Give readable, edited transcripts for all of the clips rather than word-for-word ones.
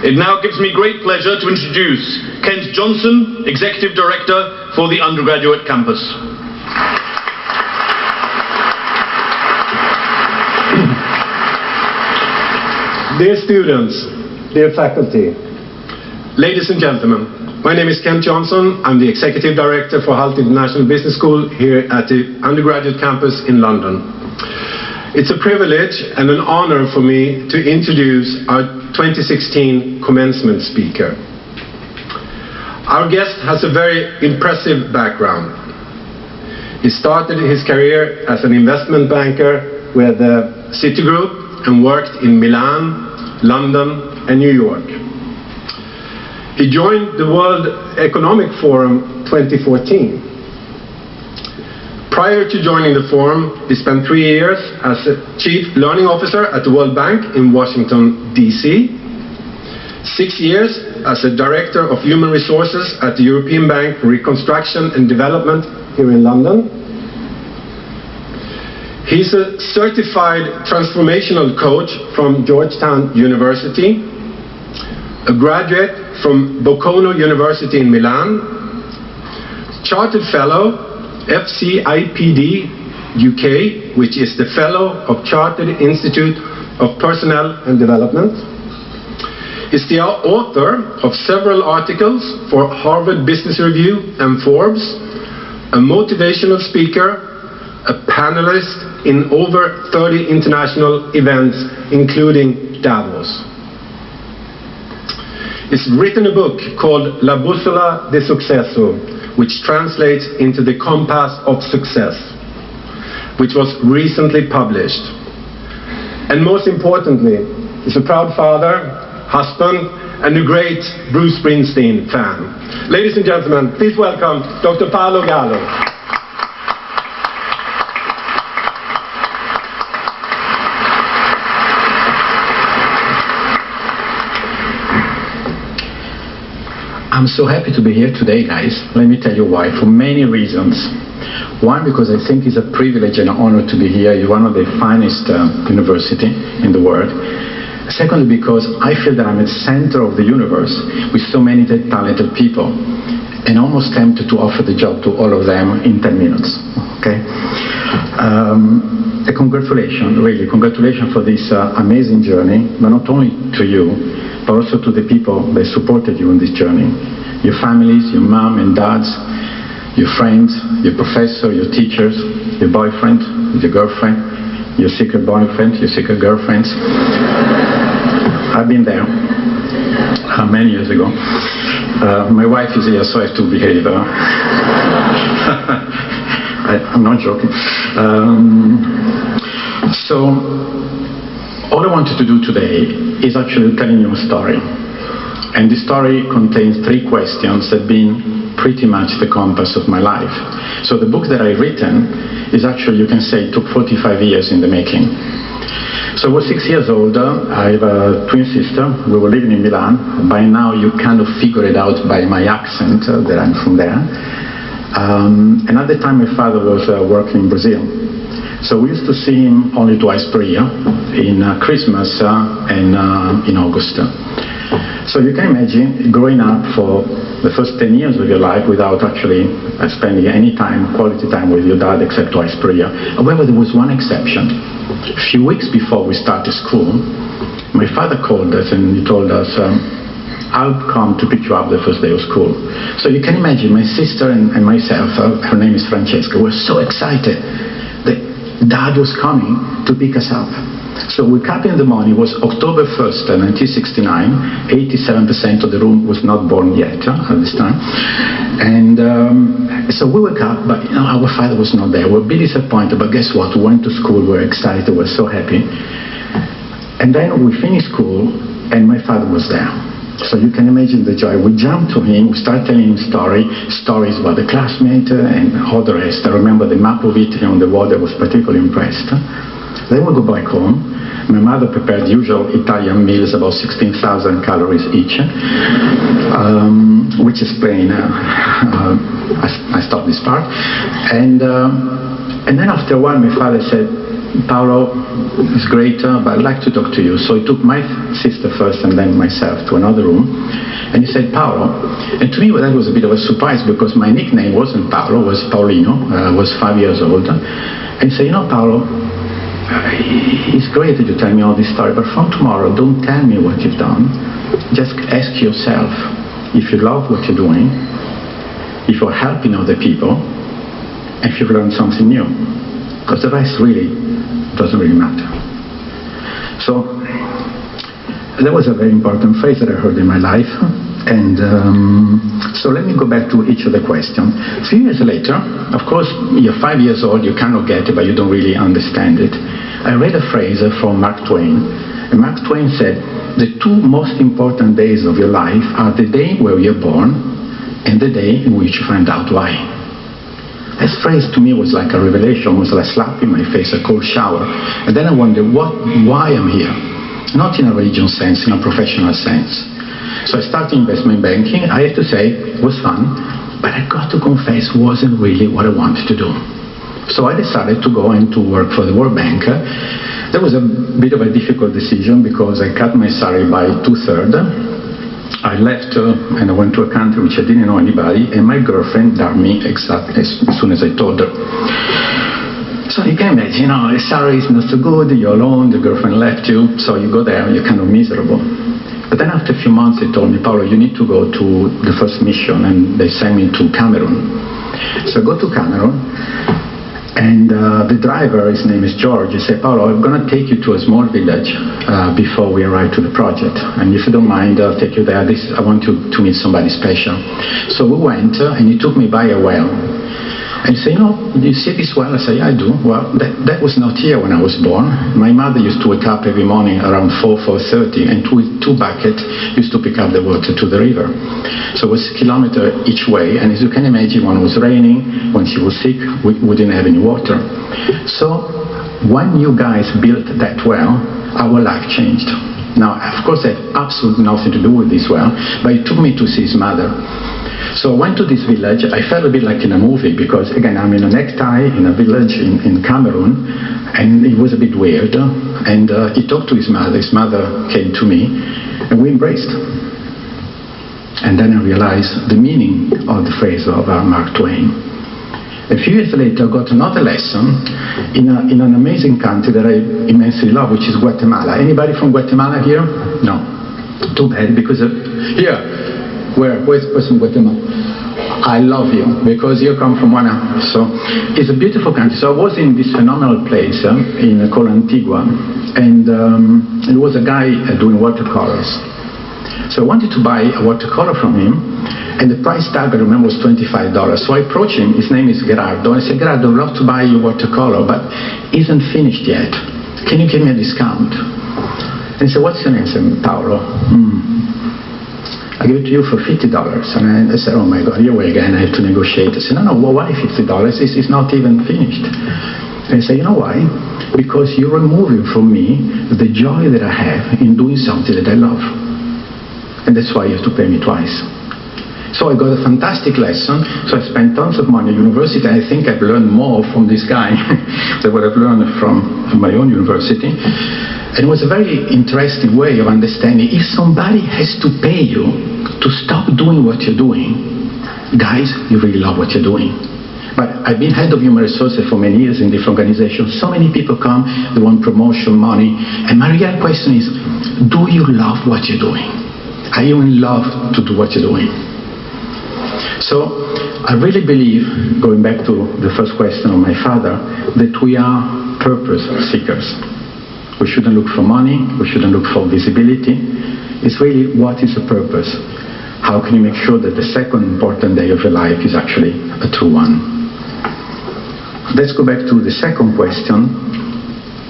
It now gives me great pleasure to introduce Kent Johnson, Executive Director for the undergraduate campus. Dear students, dear faculty, ladies and gentlemen, my name is Kent Johnson. I'm the Executive Director for HULT International Business School here at the undergraduate campus in London. It's a privilege and an honor for me to introduce our 2016 commencement speaker. Our guest has a very impressive background. He started his career as an investment banker with Citigroup and worked in Milan, London, and New York. He joined the World Economic Forum 2014. Prior to joining the forum, he spent 3 years as a Chief Learning Officer at the World Bank in Washington, D.C., 6 years as a Director of Human Resources at the European Bank for Reconstruction and Development here in London. He's a certified transformational coach from Georgetown University, a graduate from Bocconi University in Milan, Chartered Fellow, FCIPD UK, which is the Fellow of Chartered Institute of Personnel and Development. He's the author of several articles for Harvard Business Review and Forbes, a motivational speaker, a panelist in over 30 international events, including Davos. He's written a book called La Bussola de Successo, which translates into the Compass of Success, which was recently published. And most importantly, he's a proud father, husband, and a great Bruce Springsteen fan. Ladies and gentlemen, please welcome Dr. Paolo Gallo. I'm so happy to be here today, guys. Let me tell you why. For many reasons. One, because I think it's a privilege and an honor to be here. It's one of the finest universities in the world. Secondly, because I feel that I'm at the center of the universe with so many talented people, and almost tempted to offer the job to all of them in 10 minutes. Okay? Congratulations, really, congratulations for this amazing journey, but not only to you, but also to the people that supported you in this journey. Your families, your mom and dads, your friends, your professor, your teachers, your boyfriend, your girlfriend, your secret boyfriend, your secret girlfriends. I've been there many years ago. My wife is here, so I have to behave. I'm not joking. All I wanted to do today is actually telling you a story. And the story contains 3 questions that have been pretty much the compass of my life. So the book that I've written is actually, you can say, took 45 years in the making. So I was 6 years old. I have a twin sister. We were living in Milan. By now you kind of figure it out by my accent that I'm from there. And at the time my father was working in Brazil. So we used to see him only twice per year, in Christmas and in August. So you can imagine growing up for the first 10 years of your life without actually spending any time, quality time with your dad except twice per year. However, there was one exception. A few weeks before we started school, my father called us and he told us, I'll come to pick you up the first day of school. So you can imagine my sister and myself, her name is Francesca, were so excited that Dad was coming to pick us up. So we woke up in the morning. It was October 1st, 1969. 87% of the room was not born yet at this time. And so we woke up, but our father was not there. We were a bit disappointed, but guess what? We went to school, we were excited, we were so happy. And then we finished school, and my father was there. So you can imagine the joy. We jumped to him, we started telling him stories about the classmate and all the rest. I remember the map of Italy on the wall. I was particularly impressed. Then we go back home. My mother prepared usual Italian meals, about 16,000 calories each, which explains, I stopped this part. And then after a while my father said, Paolo, it's great, but I'd like to talk to you. So he took my sister first and then myself to another room. And he said, Paolo. And to me, that was a bit of a surprise because my nickname wasn't Paolo, it was Paolino. I was 5 years old. And he said, you know, Paolo, it's great that you tell me all this story, but from tomorrow, don't tell me what you've done. Just ask yourself if you love what you're doing, if you're helping other people, and if you've learned something new. Because the rest really doesn't really matter. So that was a very important phrase that I heard in my life. And so let me go back to each of the questions. A few years later, of course, you're 5 years old, you cannot get it, but you don't really understand it. I read a phrase from Mark Twain. And Mark Twain said, the two most important days of your life are the day where you're born and the day in which you find out why. This phrase to me was like a revelation, was like a slap in my face, a cold shower. And then I wondered why I'm here. Not in a religious sense, in a professional sense. So I started investment banking. I have to say, it was fun, but I got to confess, it wasn't really what I wanted to do. So I decided to go and to work for the World Bank. That was a bit of a difficult decision because I cut my salary by 2/3. I left and I went to a country which I didn't know anybody, and my girlfriend dumped me exactly as soon as I told her. So you can imagine, you know, the salary is not so good, you're alone, the girlfriend left you, so you go there and you're kind of miserable. But then after a few months they told me, Paolo, you need to go to the first mission, and they sent me to Cameroon. So I go to Cameroon, and the driver, his name is George, he said, Paolo, I'm going to take you to a small village before we arrive to the project. And if you don't mind, I'll take you there. I want you to meet somebody special. So we went, and he took me by a well. And he said, you know, do you see this well? I said, yeah, I do. Well, that was not here when I was born. My mother used to wake up every morning around 4:30, and with 2 buckets used to pick up the water to the river. So it was a kilometer each way, and as you can imagine, when it was raining, when she was sick, we didn't have any water. So when you guys built that well, our life changed. Now, of course, I had absolutely nothing to do with this well, but it took me to see his mother. So I went to this village. I felt a bit like in a movie because, again, I'm in a necktie in a village in Cameroon, and it was a bit weird. And he talked to his mother. His mother came to me, and we embraced. And then I realized the meaning of the phrase of Mark Twain. A few years later, I got another lesson in an amazing country that I immensely love, which is Guatemala. Anybody from Guatemala here? No. Too bad, because here. Where's the person in Guatemala? I love you, because you come from one. So it's a beautiful country. So I was in this phenomenal place called Antigua, and there was a guy doing watercolors. So I wanted to buy a watercolor from him, and the price tag, I remember, was $25. So I approached him. His name is Gerardo. I said, Gerardo, I'd love to buy your watercolor, but it isn't finished yet. Can you give me a discount? And he said, what's your name? I said, Paolo. I give it to you for $50. And I said, oh my God, here we again, I have to negotiate. I said, no, well, why $50? It's not even finished. And I said, you know why? Because you're removing from me the joy that I have in doing something that I love. And that's why you have to pay me twice. So I got a fantastic lesson. So I spent tons of money at university. I think I've learned more from this guy than what I've learned from my own university. And it was a very interesting way of understanding, if somebody has to pay you to stop doing what you're doing, guys, you really love what you're doing. But I've been head of human resources for many years in different organizations. So many people come, they want promotion, money. And my real question is, do you love what you're doing? Are you in love to do what you're doing? So I really believe, going back to the first question of my father, that we are purpose seekers. We shouldn't look for money, we shouldn't look for visibility. It's really, what is the purpose? How can you make sure that the second important day of your life is actually a true one? Let's go back to the second question.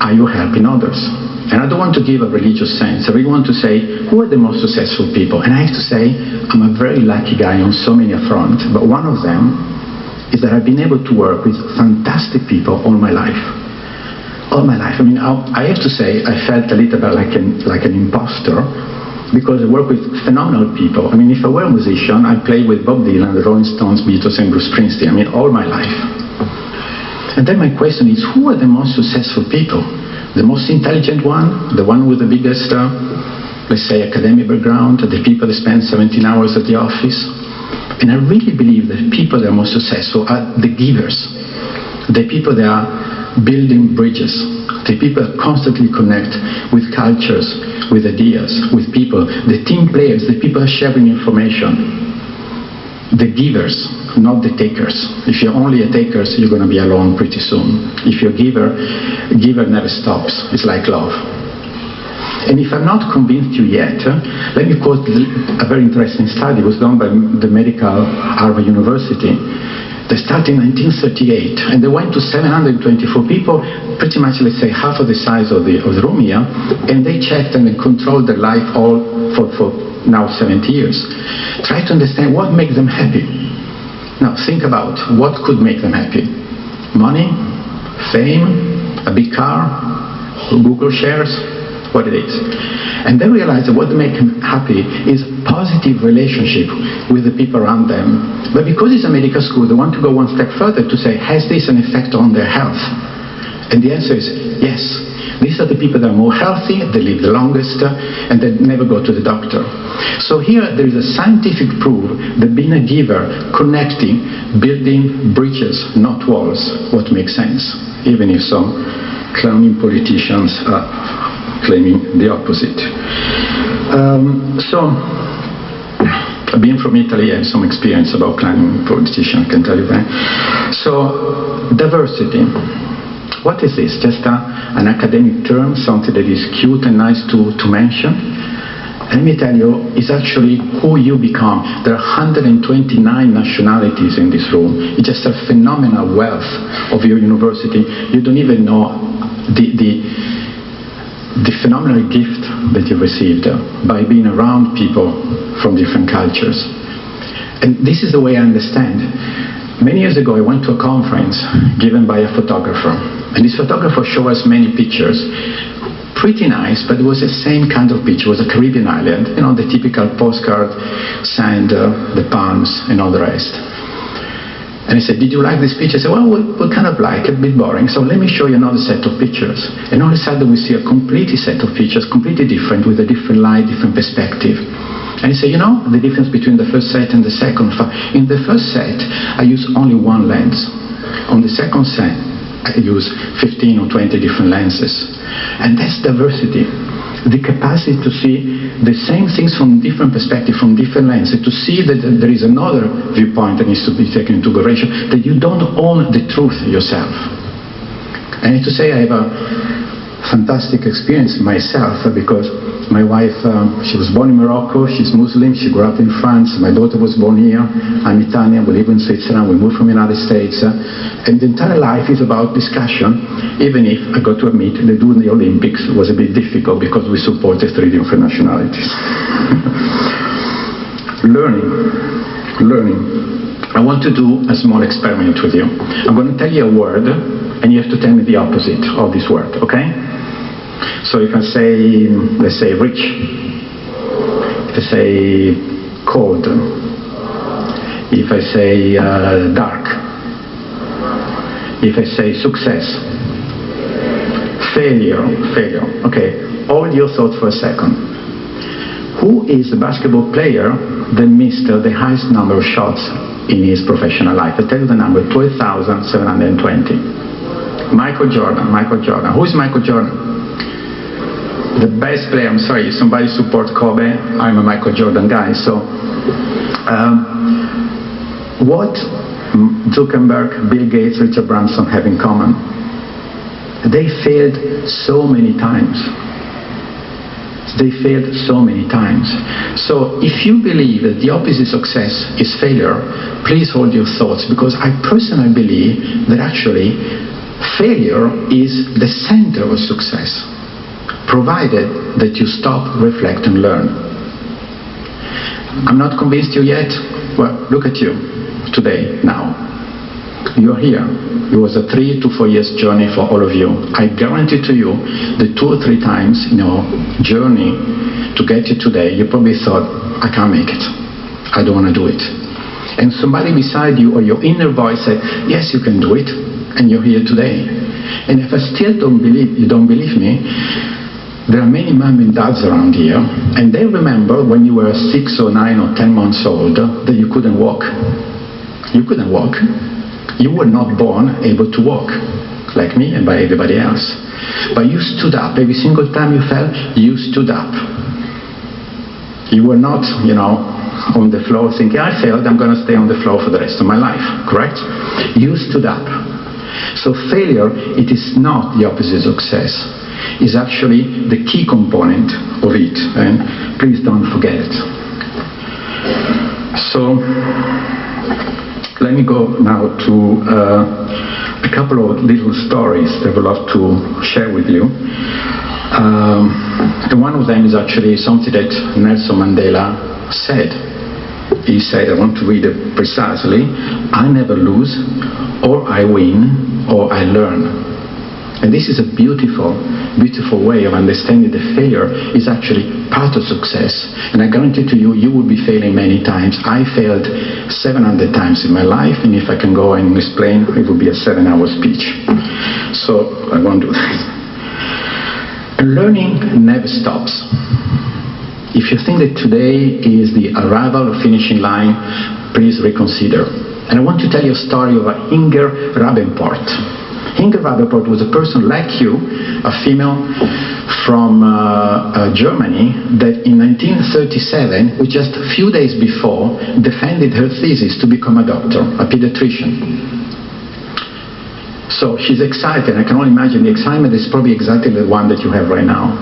Are you helping others? And I don't want to give a religious sense. I really want to say, who are the most successful people? And I have to say, I'm a very lucky guy on so many fronts, but one of them is that I've been able to work with fantastic people all my life. All my life. I mean, I have to say, I felt a little bit like an imposter, because I work with phenomenal people. I mean, if I were a musician, I'd play with Bob Dylan, the Rolling Stones, Beatles, and Bruce Springsteen. I mean, all my life. And then my question is, who are the most successful people? The most intelligent one, the one with the biggest, let's say, academic background, the people that spend 17 hours at the office. And I really believe that people that are most successful are the givers, the people that are building bridges, the people that constantly connect with cultures, with ideas, with people, the team players, the people sharing information. The givers, not the takers. If you're only a taker, you're going to be alone pretty soon. If you're a giver never stops. It's like love. And if I'm not convinced you yet, let me quote a very interesting study. It was done by the medical Harvard University. They started in 1938, and they went to 724 people, pretty much, let's say, half of the size of the room here, and they checked and controlled their life all for now 70 years. Try to understand what makes them happy. Now think about what could make them happy. Money, fame, a big car, Google shares, what it is. And they realize that what makes them happy is positive relationship with the people around them. But because it's a medical school, they want to go one step further to say, has this an effect on their health? And the answer is yes. These are the people that are more healthy, they live the longest, and they never go to the doctor. So here there is a scientific proof that being a giver, connecting, building bridges, not walls, what makes sense, even if some clowning politicians are claiming the opposite. Being from Italy, I have some experience about clowning politicians, I can tell you that. So, diversity. What is this? Just an academic term, something that is cute and nice to mention? Let me tell you, it's actually who you become. There are 129 nationalities in this room. It's just a phenomenal wealth of your university. You don't even know the phenomenal gift that you received by being around people from different cultures. And this is the way I understand. Many years ago, I went to a conference given by a photographer. And this photographer showed us many pictures, pretty nice, but it was the same kind of picture. It was a Caribbean island, you know, the typical postcard, sand, the palms, and all the rest. And he said, did you like this picture? I said, well, we kind of like it, a bit boring, so let me show you another set of pictures. And all of a sudden we see a completely set of pictures, completely different, with a different light, different perspective. And he said, you know, the difference between the first set and the second. In the first set, I use only one lens. On the second set, I use 15 or 20 different lenses. And that's diversity. The capacity to see the same things from different perspectives, from different lenses, to see that there is another viewpoint that needs to be taken into consideration, that you don't own the truth yourself. I need to say I have a fantastic experience myself, because my wife, she was born in Morocco, she's Muslim, she grew up in France, my daughter was born here, I'm Italian, we live in Switzerland, we moved from the United States, and the entire life is about discussion, even if, I got to admit, that doing the Olympics was a bit difficult because we supported 3 different nationalities. Learning. I want to do a small experiment with you. I'm going to tell you a word, and you have to tell me the opposite of this word, okay? So if I say, let's say rich, if I say cold, if I say dark, if I say success, failure, okay, hold your thoughts for a second. Who is the basketball player that missed the highest number of shots in his professional life? I tell you the number, 12,720. Michael Jordan. Who is Michael Jordan? The best player. I'm sorry, if somebody supports Kobe, I'm a Michael Jordan guy. So, what Zuckerberg, Bill Gates, Richard Branson have in common? They failed so many times. So if you believe that the opposite of success is failure, please hold your thoughts, because I personally believe that actually failure is the center of success, provided that you stop, reflect, and learn. I'm not convinced you yet? Well, look at you today, now. You're here. It was a 3 to 4 years journey for all of you. I guarantee to you that 2 or 3 times in your journey to get you today, you probably thought, I can't make it. I don't want to do it. And somebody beside you, or your inner voice, said, yes, you can do it. And you're here today. And if you don't believe me, there are many mom and dads around here, and they remember when you were 6 or 9 or 10 months old that you couldn't walk. You couldn't walk. You were not born able to walk, like me and by everybody else. But you stood up. Every single time you fell, you stood up. You were not, on the floor thinking, I failed, I'm going to stay on the floor for the rest of my life, correct? You stood up. So failure, it is not the opposite of success. It's actually the key component of it, and please don't forget it. So let me go now to a couple of little stories that I would love to share with you. And one of them is actually something that Nelson Mandela said. He said, I want to read it precisely, I never lose, or I win, or I learn. And this is a beautiful, beautiful way of understanding that failure is actually part of success. And I guarantee to you, you will be failing many times. I failed 700 times in my life, and if I can go and explain, it will be a 7-hour speech. So I won't do that. Learning never stops. If you think that today is the arrival or finishing line, please reconsider. And I want to tell you a story of Inger Rabenport. Inger Rabenport was a person like you, a female from Germany, that in 1937, which just a few days before, defended her thesis to become a doctor, a pediatrician. So she's excited. I can only imagine the excitement is probably exactly the one that you have right now.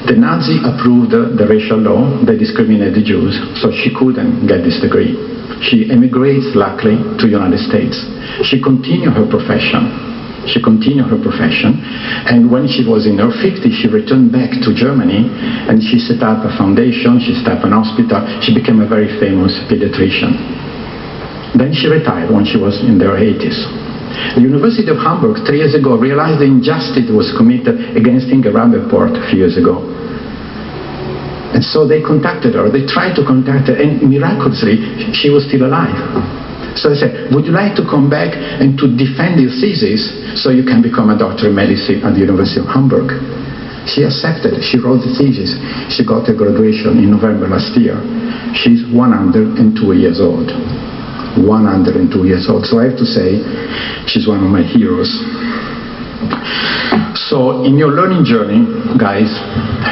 The Nazi approved the racial law that discriminated the Jews, so she couldn't get this degree. She emigrates, luckily, to the United States. She continued her profession. And when she was in her 50s, she returned back to Germany, and she set up a foundation, she set up an hospital. She became a very famous pediatrician. Then she retired when she was in her 80s. The University of Hamburg 3 years ago realized the injustice that was committed against Inger Rabenport a few years ago. And so they contacted her, they tried to contact her, and miraculously she was still alive. So they said, would you like to come back and to defend your thesis so you can become a doctor of medicine at the University of Hamburg? She accepted, she wrote the thesis, she got her graduation in November last year. She's 102 years old. 102 years old. So I have to say, she's one of my heroes. So in your learning journey, guys,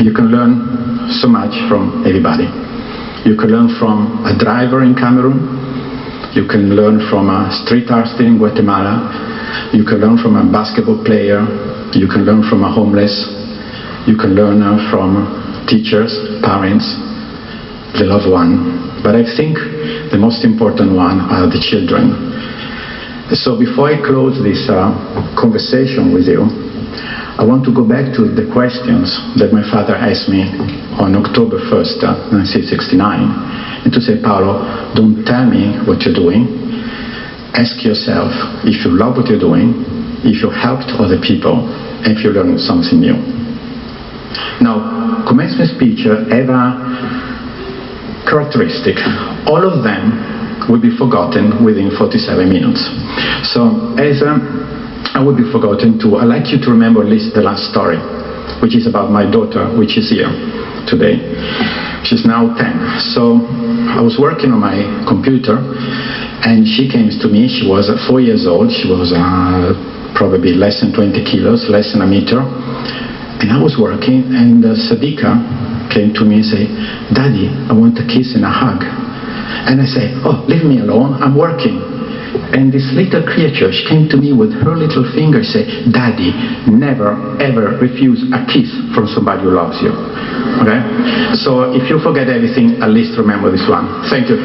you can learn so much from everybody. You can learn from a driver in Cameroon. You can learn from a street artist in Guatemala. You can learn from a basketball player. You can learn from a homeless. You can learn from teachers, parents, the loved one. But I think the most important one are the children. So before I close this conversation with you, I want to go back to the questions that my father asked me on October 1st, 1969, and to say, Paolo, don't tell me what you're doing. Ask yourself if you love what you're doing, if you helped other people, and if you learned something new. Now, commencement speech have a characteristic. All of them will be forgotten within 47 minutes. So as I will be forgotten too, I'd like you to remember at least the last story, which is about my daughter, which is here today. She's now 10. So I was working on my computer, and she came to me. She was 4 years old. She was probably less than 20 kilos, less than a meter. And I was working, and Sadika came to me and said, Daddy, I want a kiss and a hug. And I said, oh, leave me alone, I'm working. And this little creature, she came to me with her little finger and said, Daddy, never ever refuse a kiss from somebody who loves you. Okay? So if you forget everything, at least remember this one. Thank you.